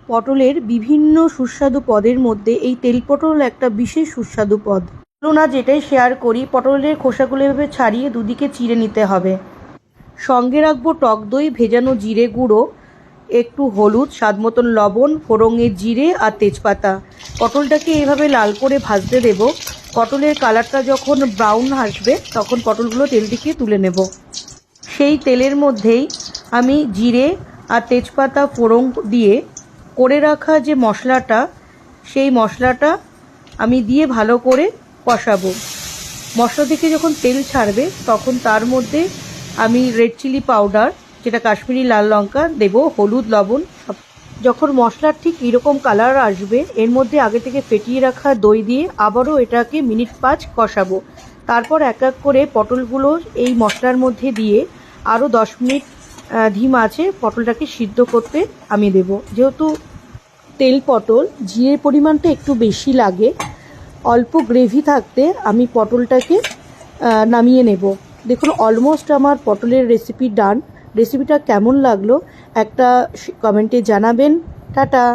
পটলের বিভিন্ন সুস্বাদু পদের মধ্যে এই তেল পটল একটা বিশেষ সুস্বাদু পদ। চলুন আজ এটাই শেয়ার করি। পটলের খোসাগুলো এভাবে ছাড়িয়ে দুদিকে চিড়ে নিতে হবে। সঙ্গে রাখবো টক দই, ভেজানো জিরে গুঁড়ো, একটু হলুদ, স্বাদ মতন লবণ, ফোড়নে জিরে আর তেজপাতা। পটলটাকে এইভাবে লাল করে ভাজতে দেব। পটলের কালারটা যখন ব্রাউন আসবে তখন পটলগুলো তেল থেকে তুলে নেব। সেই তেলের মধ্যেই আমি জিরে আর তেজপাতা ফোড়ন দিয়ে করে রাখা যে মশলাটা, সেই মশলাটা আমি দিয়ে ভালো করে কষাবো। মশলা থেকে যখন তেল ছাড়বে তখন তার মধ্যে আমি রেড চিলি পাউডার, যেটা কাশ্মীরি লাল লঙ্কা দেব, হলুদ, লবণ। যখন মশলার ঠিক এরকম কালার আসবে এর মধ্যে আগে থেকে ফেটিয়ে রাখা দই দিয়ে আবারও এটাকে মিনিট 5 কষাবো। তারপর এক এক করে পটলগুলো এই মশলার মধ্যে দিয়ে আরও 10 মিনিট ধিম আঁচে পটলটাকে সিদ্ধ করতে আমি দেব। যেহেতু তেল পটল, জিরের পরিমাণটা একটু বেশি লাগে। অল্প গ্রেভি থাকতে আমি পটলটাকে নামিয়ে নেব। দেখুন অলমোস্ট আমার পটলের রেসিপি ডান। রেসিপিটা কেমন লাগলো একটা কমেন্টে জানাবেন। টাটা।